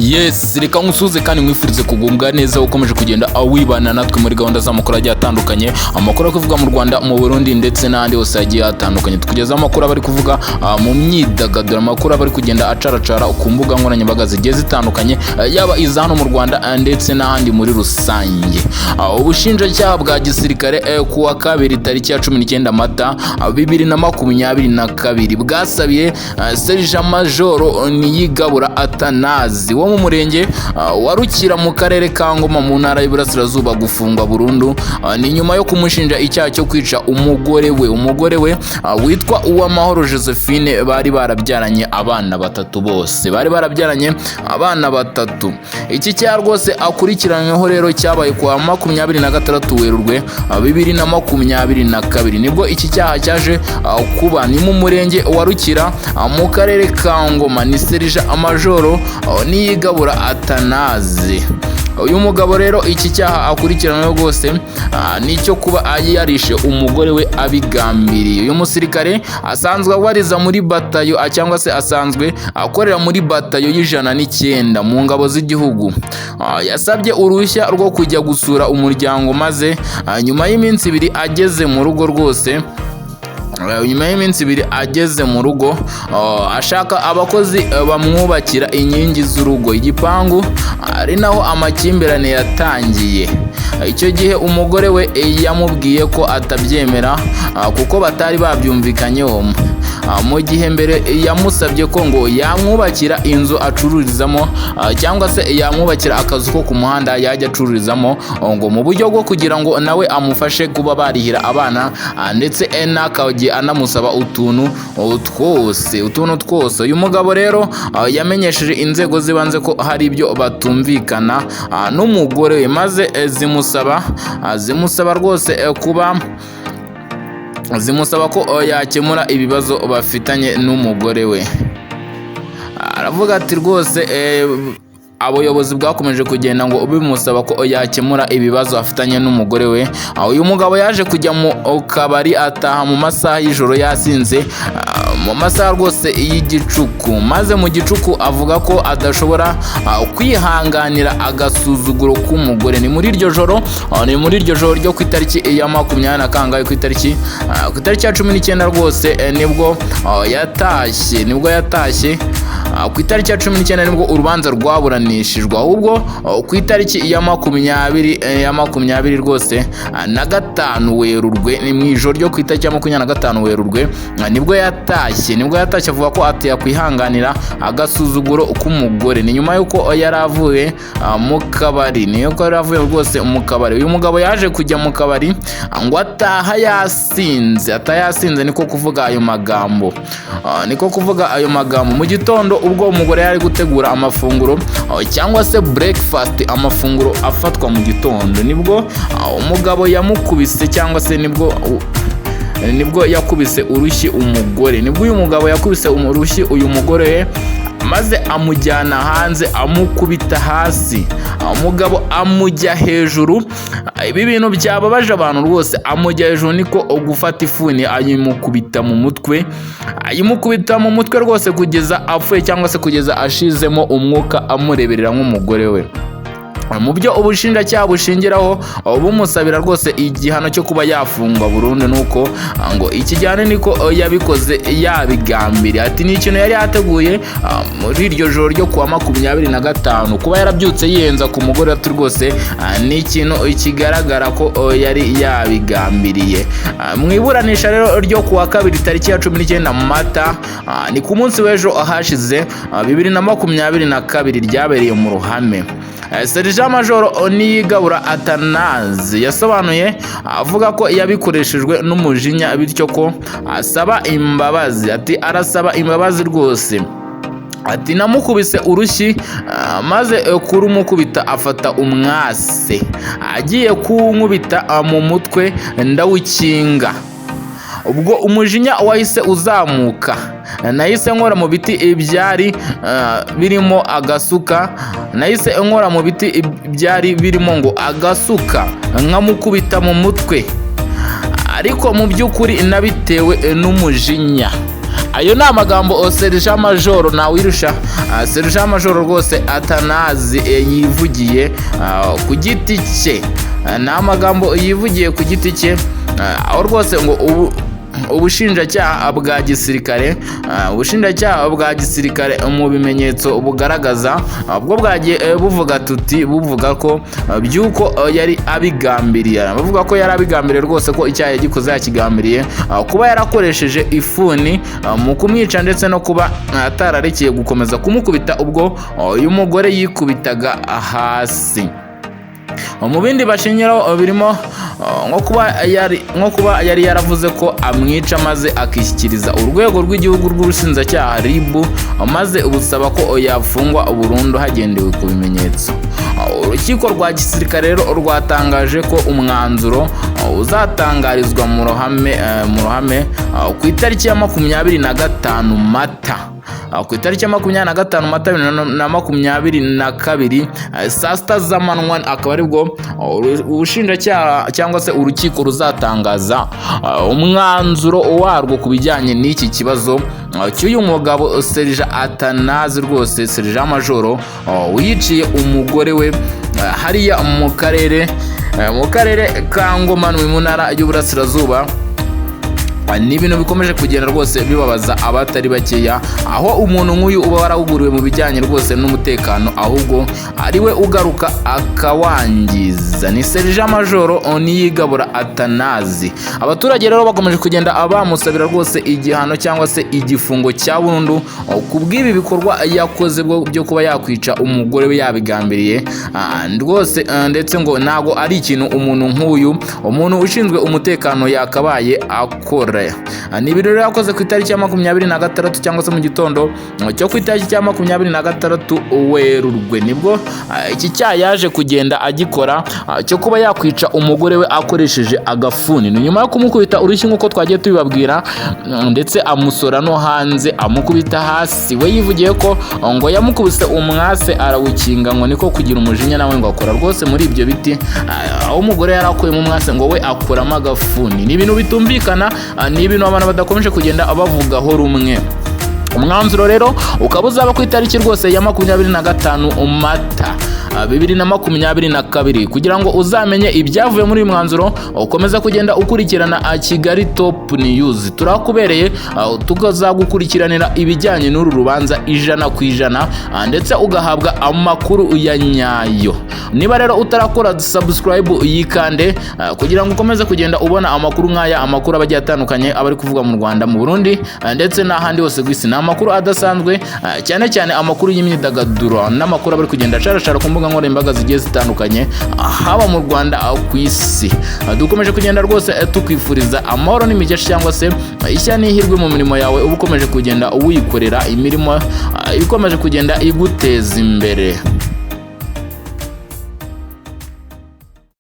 Yes, reka nkusuze kandi mwifurize kugumbwa neza ukomeje kugenda awibana natwe muri gahunda z'amakuru agiye atandukanye, amakuru kuvuga mu Rwanda, mu Burundi ndetse n'andi hose agiye atandukanye. Tukugeza amakuru abari kuvuga mu myidagaduro, amakuru abari kugenda acaracara ku mbuga nkoranyambaga zigiye zitandukanye, yaba iza hano mu Rwanda ndetse n'ahandi muri rusange. Ubushinjacyaha bwa gisirikare ku wa kabiri tariki ya 19 Mata 2022 bwasabiye Sergeant Major Niyigabura Atanazi wo mu murenge wa Rukira mu karere ka Ngoma mu ntara y'Iburasirazuba gufungwa burundu ni nyuma yo kumushinja icyaha cyo kwica umugore we witwa Uwamahoro Josephine. Bari barabyaranye abana batatu, bose bari barabyaranye abana batatu. Iki cyaha rwose akurikiranyweho rero cyabaye kwa 26 Werurwe 2022 nibwo iki cyaha cyaje kuba ni mu murenge wa Rukira mu karere ka Ngoma. Ni Sergeant Major Niyigabura Atanazi. Uyu mugabo rero iki cyaha akurikiranyweho rwose nicyo kuba yarishe umugore we abigambiriye. Uyu musirikare asanzwe abariza muri batayo cyangwa se asanzwe akorera muri batayo y'109 mu ngabo z'igihugu. Yasabye uruhushya rwo kujya gusura umuryango, maze nyuma y'iminsi 2 ageze mu rugo rwose ageze mu rugo ashaka abakozi bamwubakira inkingi z'urugo, igipangu ari naho amakimbirane yatangiye. Icyo gihe umugore we yamubwiye ko atabyemera kuko batari babyumvikanyeho. Mu gihe mbere yamusabye ko ngo yamwubakira inzu acururizamo cyangwa se yamwubakira akazu ko ku muhanda yajya acururizamo ngo mu buryo bwo kugira ngo nawe amufashe kuba barihira abana ndetse n'akagiye anamusaba utuntu twose. Uyu mugabo rero yamenyesheje inzego zibanze ko hari ibyo batumvikana n'umugore we, maze zimusaba rwose zimusaba ko yakemura ibibazo bafitanye n'umugore we. Aravuga ati rwose abayobozi bwakomeje kugenda ngo bimusaba ko yakemura ibibazo afitanye n'umugore we. Uyu mugabo yaje kujya mu kabari ataha mu masaha y'ijoro yasinze, mu masaha rwose y'igicuku, maze mu gicuku avuga ko adashobora kwihanganira agasuzuguro k'umugore. Ni muri iryo joro ryo ku itariki ya 20 kangahe ku itariki ya 19 rwose nibwo yatashye ku itariki ya 19 nibwo urubanza rwaburanishijwe, ahubwo ku itariki ya 20 rwose na 5 Werurwe ni mu ijoro ryo ku itariki ya 25 Werurwe nibwo yatashye avuga ko atayakwihanganira agasuzuguro k'umugore. Ni nyuma yuko yari avuye mu kabari, rwose mu kabari. Uyu mugabo yaje kujya mu kabari ngo ataha yasinze niko kuvuga ayo magambo mu gitondo ubwo umugore yari gutegura amafunguro cyangwa se breakfast, amafunguro afatwa mu gitondo, nibwo umugabo yamukubise cyangwa se nibwo yakubise urushyi umugore. Nibwo uyu mugabo yakubise urushyi uyu mugore maze amujyana hanze amukubita hasi. Umugabo amujya hejuru. Ibi bintu byababaje abantu rwose. Amujya hejuru niko gufata ifuni ayimukubita mu mutwe rwose kugeza apfuye cyangwa se kugeza ashizemo umwuka amureberera nk'umugore we. Mu byo ubushinjacyaha bushingiraho bumusabira rwose igihano cyo kuba yafungwa burundu, nuko ngo iki gihano niko yabikoze yabigambiriye. Ati ni ikintu yari yateguye muri iryo joro ryo kuwa 25 kuba yarabyutse yiyenza ku mugore ati rwose ni ikintu kigaragara ko yari yabigambiriye. Mu iburanisha rero ryo kuwa kabiri tariki ya 19 Mata ni ku munsi w'ejo hashize 2022 ryabereye mu Ruhame. Sergeant Major Niyigabura Atanazi yasobanuye avuga ko yabikoreshejwe n'umujinya, bityo ko asaba imbabazi. Ati arasaba imbabazi rwose. Ati namukubise urushyi maze kurumukubita afata umwase, agiye kunkubita mu mutwe ndawukinga. Ubwo umujinya wahise uzamuka, nahise nkora mu biti byari birimo agasuka nkamukubita mu mutwe, ariko mu by'ukuri nabitewe n'umujinya. Ayo ni amagambo Sergent Major Ntawirusha Sergent Major rwose Atanazi yivugiye ku giti cye. Ni amagambo yivugiye ku giti cye, aho rwose ngo ubushinjacyaha bwa gisirikare mu bimenyetso bugaragaza ubwo bwagiye buvuga ko byuko yari abigambiriye, bavuga ko yari abigambiriye rwose, ko icyaha yagikoze yakigambiriye, kuba yarakoresheje ifuni mu kumwica ndetse no kuba atararekeye gukomeza kumukubita ubwo uyu mugore yikubitaga hasi. Mu bindi bashingiraho birimo nko kuba yari yaravuze ko amwica maze akishyikiriza urwego rw'igihugu rw'ubushinjacyaha RIB, maze ubusaba ko yafungwa burundu hagendewe ku bimenyetso. Urukiko rwa gisirikare rero rwatangaje ko umwanzuro uzatangarizwa mu ruhame ku itariki ya 25 Mata. Ku itariki ya 25 Mata 2022 saa sita z'amanywa akaba aribwo ubushinjacyaha cyangwa se urukiko ruzatangaza umwanzuro warwo ku bijyanye n'iki kibazo cy'uyu mugabo Sergent Atanazi rwose Sergent Major wiciye umugore we hariya mu karere ka Ngoma mu ntara y'Uburasirazuba. Ni ibintu bikomeje kugenda rwose bibabaza abatari bakeya, aho umuntu nk'uyu uba warahuguriwe mu bijyanye rwose n'umutekano ahubwo ariwe ugaruka akawangiza. Ni Sergent Major Niyigabura Atanazi. Abaturage rero bakomeje kugenda bamusabira rwose igihano cyangwa se igifungo cya burundu ku bw'ibi bikorwa yakoze byo kuba yakwica umugore we yabigambiriye rwose, ndetse ngo ntago ari ikintu umuntu nk'uyu, umuntu ushinzwe umutekano yakabaye akora. Ni ibintu rero yakoze ku itariki ya 26 cyangwa se mu gitondo cyo ku itariki ya 26 Werurwe, nibwo iki cyaha yaje kugenda agikora cyo kuba yakwica umugore we akoresheje agafuni. Ni nyuma yo kumukubita urushyi nk'uko twagiye tubibabwira, ndetse amusora no hanze amukubita hasi. We yivugiye ko ngo yamukubise umwase arawukinga, ngo niko kugira umujinya nawe ngo akora rwose muri ibyo biti, aho umugore yarakuyemo umwase ngo we akuramo agafuni. Ni ibintu bitumvikana, ni ibintu abantu badakomeje kugenda bavugaho rumwe. Umwanzuro rero ukaba uzaba ku itariki rwose ya 25 Mata 2022. Kugira ngo uzamenye ibyavuye muri uyu mwanzuro, ukomeza kugenda ukurikirana Kigali Top News. Turakubereye tukazagukurikiranira ibijyanye n'uru rubanza 100%, ndetse ugahabwa amakuru ya nyayo. Niba rero utarakora subscribe yikande, kugira ngo ukomeze kugenda ubona amakuru nk'aya, amakuru abagiye atandukanye abari kuvuga mu Rwanda, mu Burundi ndetse n'ahandi hose kw'isi. Ni amakuru adasanzwe, cyane cyane amakuru y'imyidagaduro n'amakuru abari kugenda carashara ku mbuga nkoranyambaga zigiye zitandukanye, haba mu Rwanda ku isi. Dukomeje kugenda rwose tukwifuriza amahoro n'imigisha cyangwa se ishya n'ihirwe mu mirimo yawe, uba ukomeje kugenda uwikorera imirimo ikomeje kugenda iguteza imbere.